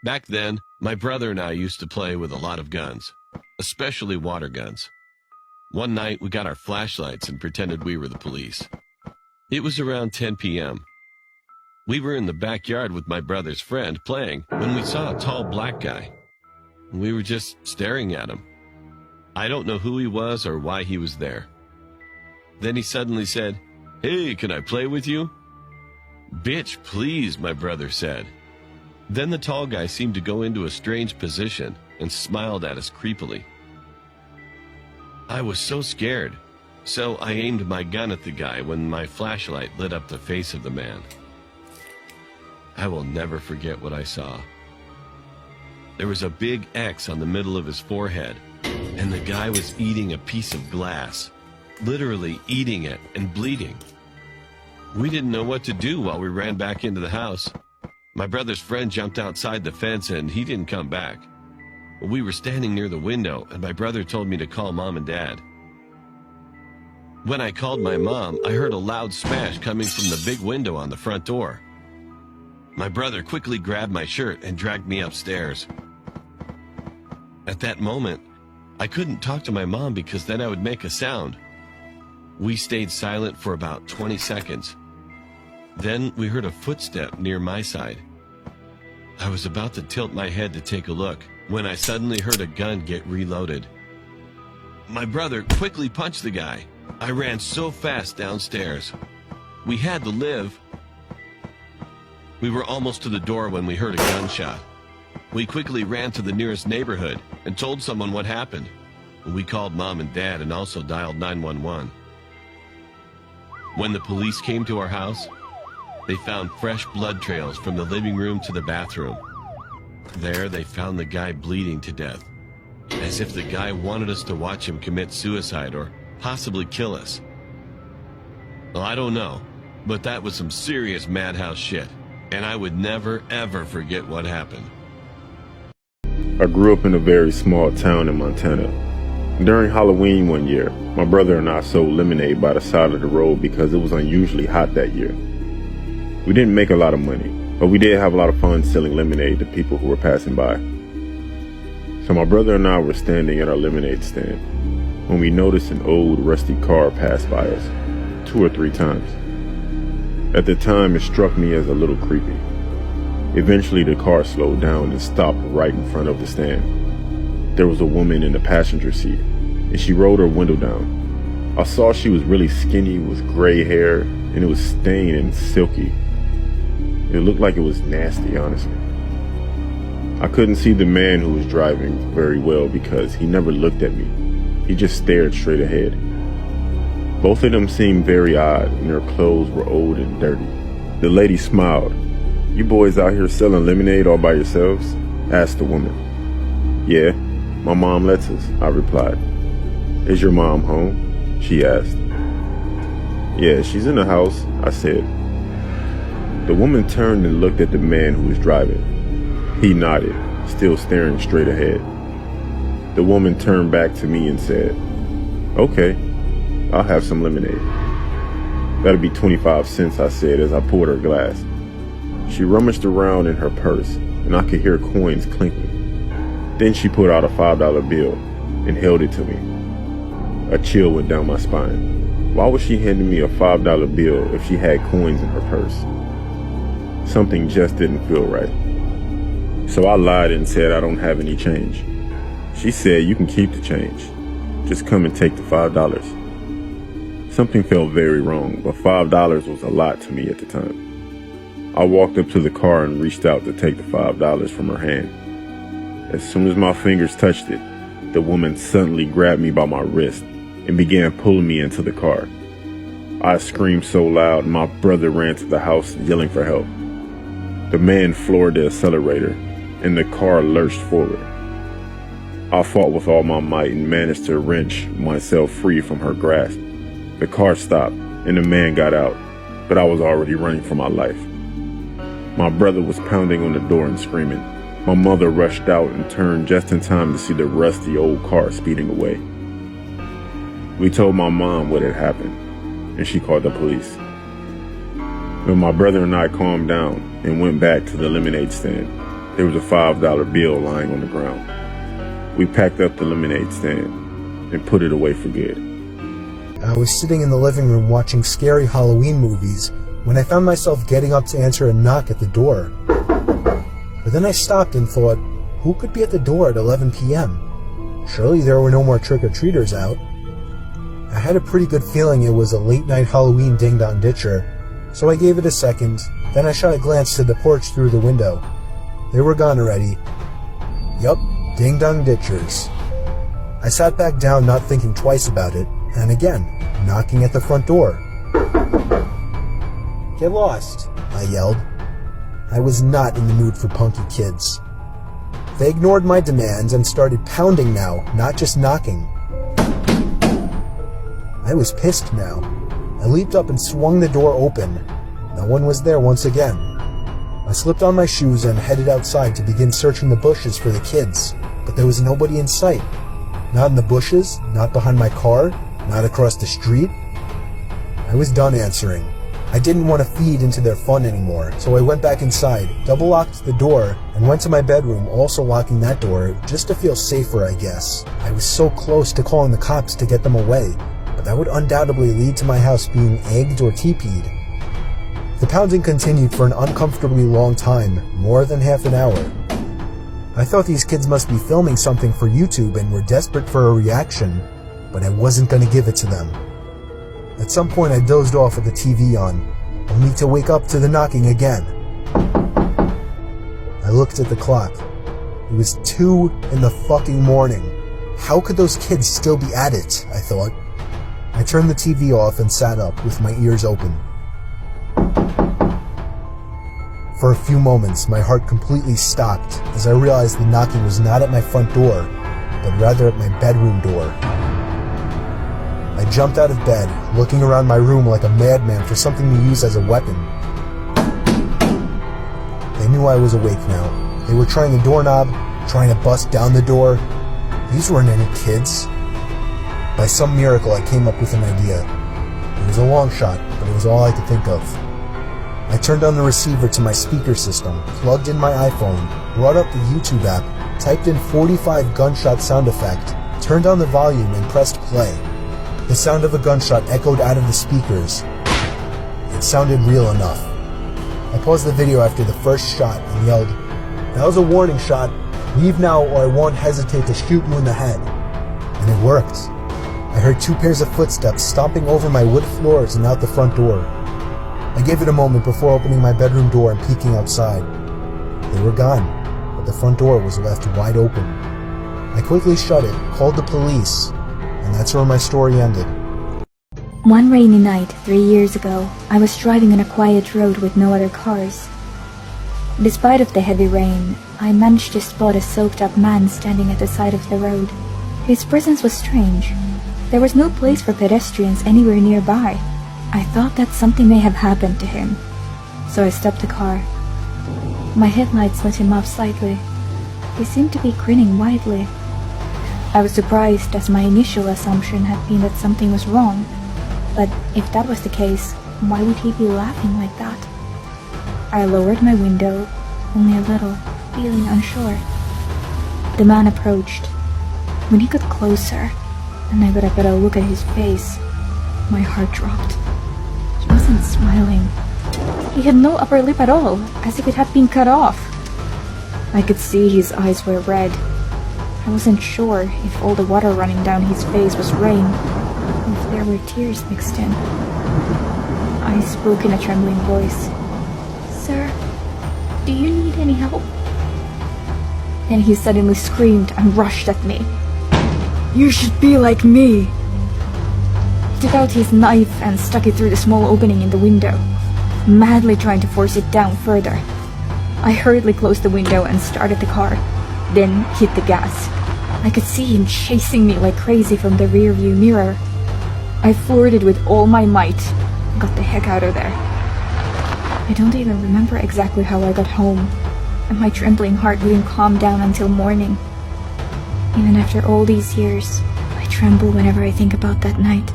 Back then, my brother and I used to play with a lot of guns, especially water guns. One night, we got our flashlights and pretended we were the police. It was around 10 p.m. We were in the backyard with my brother's friend playing when we saw a tall black guy. We were just staring at him. I don't know who he was or why he was there. Then he suddenly said, "Hey, can I play with you?" "Bitch, please," my brother said. Then the tall guy seemed to go into a strange position and smiled at us creepily. I was so scared, so I aimed my gun at the guy when my flashlight lit up the face of the man. I will never forget what I saw. There was a big X on the middle of his forehead, and the guy was eating a piece of glass, literally eating it and bleeding. We didn't know what to do while we ran back into the house. My brother's friend jumped outside the fence and he didn't come back. We were standing near the window and my brother told me to call Mom and Dad. When I called my mom, I heard a loud smash coming from the big window on the front door. My brother quickly grabbed my shirt and dragged me upstairs. At that moment, I couldn't talk to my mom because then I would make a sound. We stayed silent for about 20 seconds. Then we heard a footstep near my side. I was about to tilt my head to take a look when I suddenly heard a gun get reloaded. My brother quickly punched the guy. I ran so fast downstairs. We had to live. We were almost to the door when we heard a gunshot. We quickly ran to the nearest neighborhood and told someone what happened. We called Mom and Dad and also dialed 911. When the police came to our house, they found fresh blood trails from the living room to the bathroom. There, they found the guy bleeding to death, as if the guy wanted us to watch him commit suicide or possibly kill us. Well, I don't know, but that was some serious madhouse shit, and I would never, ever forget what happened. I grew up in a very small town in Montana. During Halloween one year, my brother and I sold lemonade by the side of the road because it was unusually hot that year. We didn't make a lot of money, but we did have a lot of fun selling lemonade to people who were passing by. So my brother and I were standing at our lemonade stand when we noticed an old rusty car pass by us 2 or 3 times. At the time, it struck me as a little creepy. Eventually, the car slowed down and stopped right in front of the stand. There was a woman in the passenger seat, and she rolled her window down. I saw she was really skinny with gray hair, and it was stained and silky. It looked like it was nasty, honestly. I couldn't see the man who was driving very well because he never looked at me. He just stared straight ahead. Both of them seemed very odd, and their clothes were old and dirty. The lady smiled. "You boys out here selling lemonade all by yourselves?" asked the woman. "Yeah, my mom lets us," I replied. "Is your mom home?" she asked. "Yeah, she's in the house," I said. The woman turned and looked at the man who was driving. He nodded, still staring straight ahead. The woman turned back to me and said, "Okay, I'll have some lemonade." "That'll be 25 cents, I said as I poured her glass. She rummaged around in her purse, and I could hear coins clinking. Then she pulled out a $5 bill and held it to me. A chill went down my spine. Why was she handing me a $5 bill if she had coins in her purse? Something just didn't feel right. So I lied and said I don't have any change. She said, "You can keep the change. Just come and take the $5. Something felt very wrong, but $5 was a lot to me at the time. I walked up to the car and reached out to take the $5 from her hand. As soon as my fingers touched it, the woman suddenly grabbed me by my wrist and began pulling me into the car. I screamed so loud, my brother ran to the house yelling for help. The man floored the accelerator, and the car lurched forward. I fought with all my might and managed to wrench myself free from her grasp. The car stopped, and the man got out, but I was already running for my life. My brother was pounding on the door and screaming. My mother rushed out and turned just in time to see the rusty old car speeding away. We told my mom what had happened, and she called the police. When my brother and I calmed down and went back to the lemonade stand, There was a $5 bill lying on the ground. We packed up the lemonade stand and put it away for good. I was sitting in the living room watching scary Halloween movies when I found myself getting up to answer a knock at the door. But then I stopped and thought, who could be at the door at 11 p.m.? Surely there were no more trick-or-treaters out. I had a pretty good feeling it was a late-night Halloween ding-dong-ditcher, so I gave it a second, then I shot a glance to the porch through the window. They were gone already. Yup, ding-dong-ditchers. I sat back down not thinking twice about it, and again, knocking at the front door. "Get lost," I yelled. I was not in the mood for punky kids. They ignored my demands and started pounding now, not just knocking. I was pissed now. I leaped up and swung the door open. No one was there once again. I slipped on my shoes and headed outside to begin searching the bushes for the kids, but there was nobody in sight. Not in the bushes, not behind my car, not across the street. I was done answering. I didn't want to feed into their fun anymore, so I went back inside, double-locked the door, and went to my bedroom, also locking that door, just to feel safer, I guess. I was so close to calling the cops to get them away, but that would undoubtedly lead to my house being egged or teepeed. The pounding continued for an uncomfortably long time, more than half an hour. I thought these kids must be filming something for YouTube and were desperate for a reaction, but I wasn't going to give it to them. At some point I dozed off with the TV on, only to wake up to the knocking again. I looked at the clock. It was 2 in the fucking morning. How could those kids still be at it, I thought. I turned the TV off and sat up with my ears open. For a few moments, my heart completely stopped as I realized the knocking was not at my front door, but rather at my bedroom door. I jumped out of bed, looking around my room like a madman for something to use as a weapon. They knew I was awake now. They were trying the doorknob, trying to bust down the door. These weren't any kids. By some miracle, I came up with an idea. It was a long shot, but it was all I could think of. I turned on the receiver to my speaker system, plugged in my iPhone, brought up the YouTube app, typed in 45 gunshot sound effect, turned on the volume and pressed play. The sound of a gunshot echoed out of the speakers. It sounded real enough. I paused the video after the first shot and yelled, "That was a warning shot. Leave now or I won't hesitate to shoot you in the head." And it worked. I heard 2 pairs of footsteps stomping over my wood floors and out the front door. I gave it a moment before opening my bedroom door and peeking outside. They were gone, but the front door was left wide open. I quickly shut it, called the police, and that's where my story ended. One rainy night 3 years ago, I was driving on a quiet road with no other cars. Despite of the heavy rain, I managed to spot a soaked-up man standing at the side of the road. His presence was strange. There was no place for pedestrians anywhere nearby. I thought that something may have happened to him, so I stopped the car. My headlights lit him up slightly. He seemed to be grinning widely. I was surprised, as my initial assumption had been that something was wrong. But if that was the case, why would he be laughing like that? I lowered my window, only a little, feeling unsure. The man approached. When he got closer, and I got a better look at his face, my heart dropped. He wasn't smiling. He had no upper lip at all, as if it had been cut off. I could see his eyes were red. I wasn't sure if all the water running down his face was rain, or if there were tears mixed in. I spoke in a trembling voice. "Sir, do you need any help?" Then he suddenly screamed and rushed at me. "You should be like me!" He took out his knife and stuck it through the small opening in the window, madly trying to force it down further. I hurriedly closed the window and started the car, then hit the gas. I could see him chasing me like crazy from the rearview mirror. I floored it with all my might and got the heck out of there. I don't even remember exactly how I got home, and my trembling heart wouldn't calm down until morning. Even after all these years, I tremble whenever I think about that night.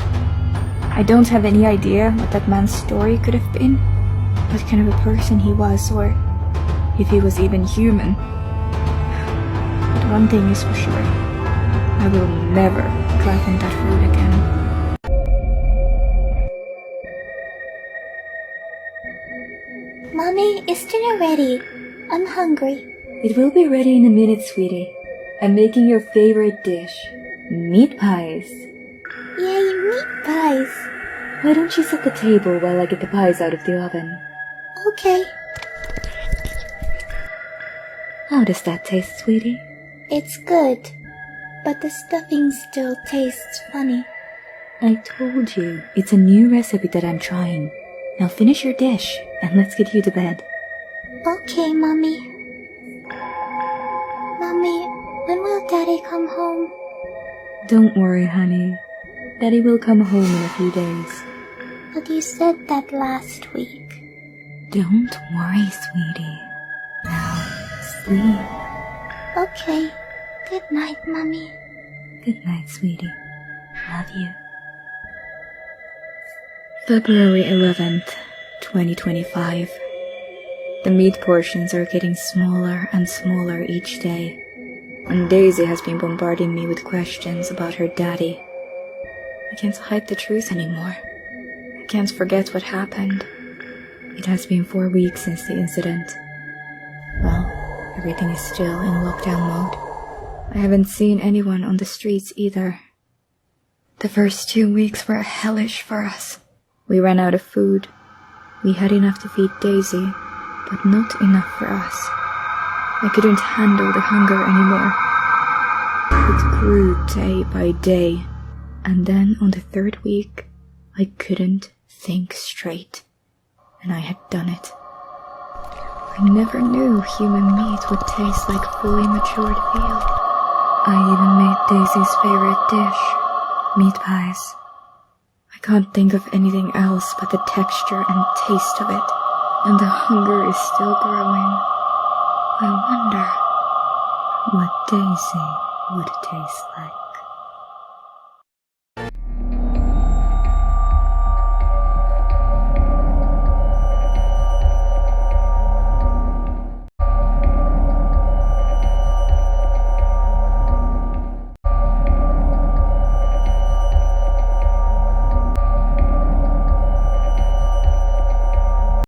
I don't have any idea what that man's story could have been, what kind of a person he was, or if he was even human. But one thing is for sure, I will never drive on that road again. Mommy, is dinner ready? I'm hungry. It will be ready in a minute, sweetie. I'm making your favorite dish, meat pies. Yay, meat pies. Why don't you set the table while I get the pies out of the oven? Okay. How does that taste, sweetie? It's good, but the stuffing still tastes funny. I told you, it's a new recipe that I'm trying. Now finish your dish, and let's get you to bed. Okay, Mommy. Mommy, when will Daddy come home? Don't worry, honey. Daddy will come home in a few days. But you said that last week. Don't worry, sweetie. Now, sleep. Okay. Good night, Mommy. Good night, sweetie. Love you. February 11th, 2025. The meat portions are getting smaller and smaller each day, and Daisy has been bombarding me with questions about her daddy. I can't hide the truth anymore. I can't forget what happened. It has been 4 weeks since the incident. Well, everything is still in lockdown mode. I haven't seen anyone on the streets either. The first 2 weeks were hellish for us. We ran out of food. We had enough to feed Daisy, but not enough for us. I couldn't handle the hunger anymore. It grew day by day, and then on the 3rd week, I couldn't think straight, and I had done it. I never knew human meat would taste like fully matured veal. I even made Daisy's favorite dish, meat pies. I can't think of anything else but the texture and taste of it, and the hunger is still growing. I wonder what Daisy would taste like.